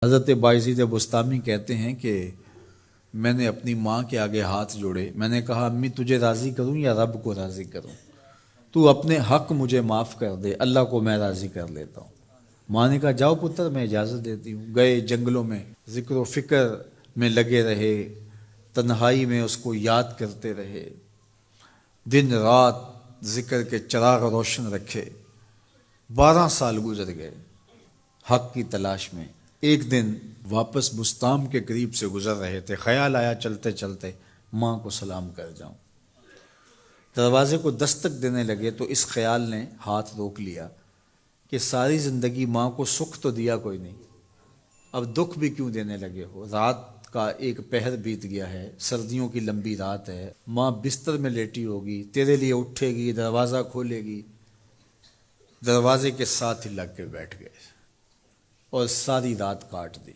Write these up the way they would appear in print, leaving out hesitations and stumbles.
حضرت بایزید بستامی کہتے ہیں کہ میں نے اپنی ماں کے آگے ہاتھ جوڑے، میں نے کہا امی تجھے راضی کروں یا رب کو راضی کروں؟ تو اپنے حق مجھے معاف کر دے، اللہ کو میں راضی کر لیتا ہوں۔ ماں نے کہا جاؤ پتر میں اجازت دیتی ہوں۔ گئے جنگلوں میں ذکر و فکر میں لگے رہے، تنہائی میں اس کو یاد کرتے رہے، دن رات ذکر کے چراغ روشن رکھے۔ 12 سال گزر گئے حق کی تلاش میں۔ ایک دن واپس بستام کے قریب سے گزر رہے تھے، خیال آیا چلتے چلتے ماں کو سلام کر جاؤں۔ دروازے کو دستک دینے لگے تو اس خیال نے ہاتھ روک لیا کہ ساری زندگی ماں کو سکھ تو دیا کوئی نہیں، اب دکھ بھی کیوں دینے لگے ہو؟ رات کا ایک پہر بیت گیا ہے، سردیوں کی لمبی رات ہے، ماں بستر میں لیٹی ہوگی، تیرے لیے اٹھے گی، دروازہ کھولے گی۔ دروازے کے ساتھ ہی لگ کے بیٹھ گئے اور ساری رات کاٹ دی،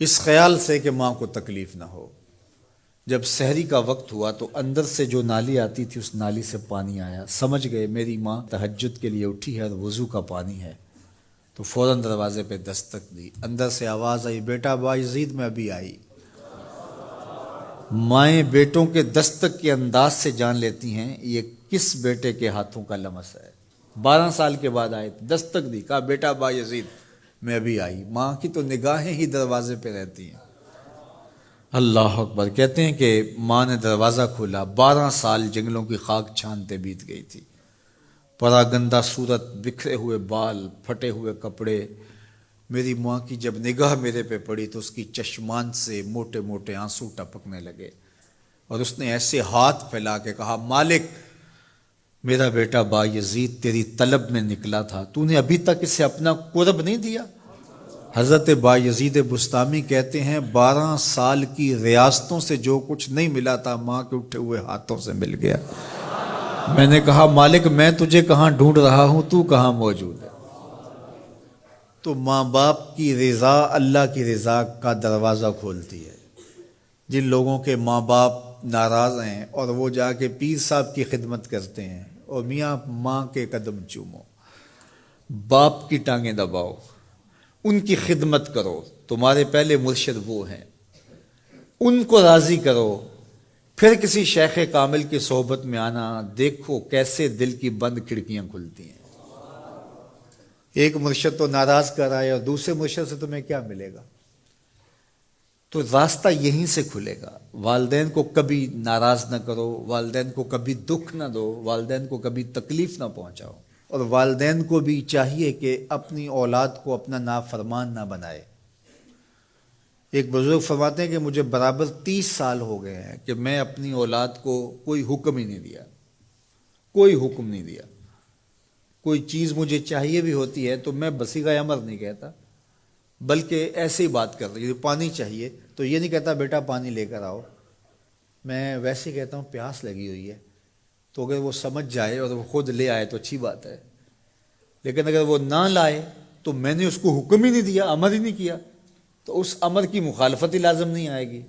اس خیال سے کہ ماں کو تکلیف نہ ہو۔ جب سحری کا وقت ہوا تو اندر سے جو نالی آتی تھی اس نالی سے پانی آیا، سمجھ گئے میری ماں تہجد کے لیے اٹھی ہے اور وضو کا پانی ہے، تو فوراً دروازے پہ دستک دی۔ اندر سے آواز آئی بیٹا بایزید میں ابھی آئی۔ مائیں بیٹوں کے دستک کے انداز سے جان لیتی ہیں یہ کس بیٹے کے ہاتھوں کا لمس ہے۔ 12 سال کے بعد آئے، دستک دی، کہا بیٹا بایزید میں ابھی آئی۔ ماں کی تو نگاہیں ہی دروازے پہ رہتی ہیں۔ اللہ اکبر۔ کہتے ہیں کہ ماں نے دروازہ کھولا، 12 سال جنگلوں کی خاک چھانتے بیت گئی تھی، پراگندہ صورت، بکھرے ہوئے بال، پھٹے ہوئے کپڑے۔ میری ماں کی جب نگاہ میرے پہ پڑی تو اس کی چشمان سے موٹے موٹے آنسو ٹپکنے لگے، اور اس نے ایسے ہاتھ پھیلا کے کہا مالک میرا بیٹا بایزید تیری طلب میں نکلا تھا، تو نے ابھی تک اسے اپنا قرب نہیں دیا۔ حضرت بایزید بستامی کہتے ہیں 12 سال کی ریاستوں سے جو کچھ نہیں ملا تھا ماں کے اٹھے ہوئے ہاتھوں سے مل گیا۔ میں نے کہا مالک میں تجھے کہاں ڈھونڈ رہا ہوں، تو کہاں موجود ہے؟ تو ماں باپ کی رضا اللہ کی رضا کا دروازہ کھولتی ہے۔ جن لوگوں کے ماں باپ ناراض ہیں اور وہ جا کے پیر صاحب کی خدمت کرتے ہیں، اور میاں ماں کے قدم چومو، باپ کی ٹانگیں دباؤ، ان کی خدمت کرو، تمہارے پہلے مرشد وہ ہیں، ان کو راضی کرو، پھر کسی شیخ کامل کی صحبت میں آنا، دیکھو کیسے دل کی بند کھڑکیاں کھلتی ہیں۔ ایک مرشد تو ناراض کر رہا ہے اور دوسرے مرشد سے تمہیں کیا ملے گا؟ تو راستہ یہیں سے کھلے گا۔ والدین کو کبھی ناراض نہ کرو، والدین کو کبھی دکھ نہ دو، والدین کو کبھی تکلیف نہ پہنچاؤ، اور والدین کو بھی چاہیے کہ اپنی اولاد کو اپنا نافرمان نہ بنائے۔ ایک بزرگ فرماتے ہیں کہ مجھے برابر 30 سال ہو گئے ہیں کہ میں اپنی اولاد کو کوئی حکم ہی نہیں دیا، کوئی حکم نہیں دیا۔ کوئی چیز مجھے چاہیے بھی ہوتی ہے تو میں بصیغہ امر نہیں کہتا، بلکہ ایسے ہی بات کر رہی ہے۔ پانی چاہیے تو یہ نہیں کہتا بیٹا پانی لے کر آؤ، میں ویسے کہتا ہوں پیاس لگی ہوئی ہے، تو اگر وہ سمجھ جائے اور وہ خود لے آئے تو اچھی بات ہے، لیکن اگر وہ نہ لائے تو میں نے اس کو حکم ہی نہیں دیا، امر ہی نہیں کیا، تو اس امر کی مخالفت ہی لازم نہیں آئے گی۔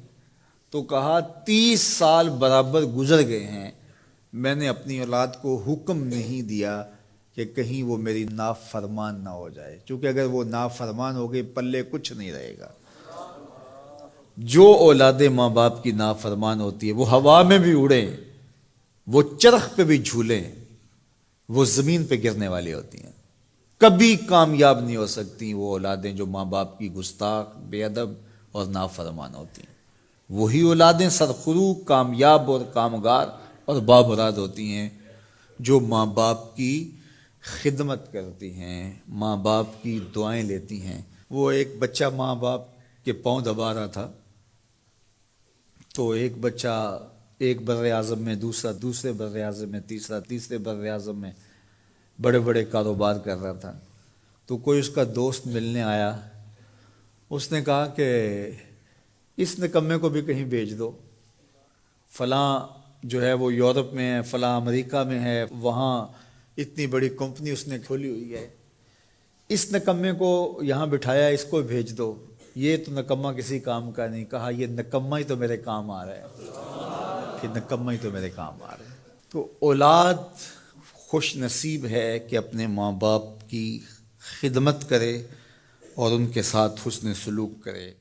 تو کہا 30 سال برابر گزر گئے ہیں، میں نے اپنی اولاد کو حکم نہیں دیا کہ کہیں وہ میری نافرمان نہ ہو جائے، چونکہ اگر وہ نافرمان ہو گئی پلے کچھ نہیں رہے گا۔ جو اولاد ماں باپ کی نافرمان ہوتی ہے وہ ہوا میں بھی اڑیں، وہ چرخ پہ بھی جھولیں، وہ زمین پہ گرنے والی ہوتی ہیں، کبھی کامیاب نہیں ہو سکتی وہ اولادیں جو ماں باپ کی گستاخ، بے ادب اور نافرمان ہوتی ہیں۔ وہی اولادیں سرخرو، کامیاب اور کامگار اور بامراد ہوتی ہیں جو ماں باپ کی خدمت کرتی ہیں، ماں باپ کی دعائیں لیتی ہیں۔ وہ ایک بچہ ماں باپ کے پاؤں دبا رہا تھا، تو ایک بچہ ایک بر اعظم میں، دوسرا دوسرے بر اعظم میں، تیسرا تیسرے بر اعظم میں بڑے بڑے کاروبار کر رہا تھا۔ تو کوئی اس کا دوست ملنے آیا، اس نے کہا کہ اس نکمے کو بھی کہیں بھیج دو، فلاں جو ہے وہ یورپ میں ہے، فلاں امریکہ میں ہے، وہاں اتنی بڑی کمپنی اس نے کھولی ہوئی ہے، اس نکمے کو یہاں بٹھایا، اس کو بھیج دو، یہ تو نکمہ کسی کام کا نہیں۔ کہا یہ نکمہ ہی تو میرے کام آ رہا ہے، کہ نکمہ ہی تو میرے کام آ رہا ہے۔ تو اولاد خوش نصیب ہے کہ اپنے ماں باپ کی خدمت کرے، اور ان کے ساتھ حسن سلوک کرے۔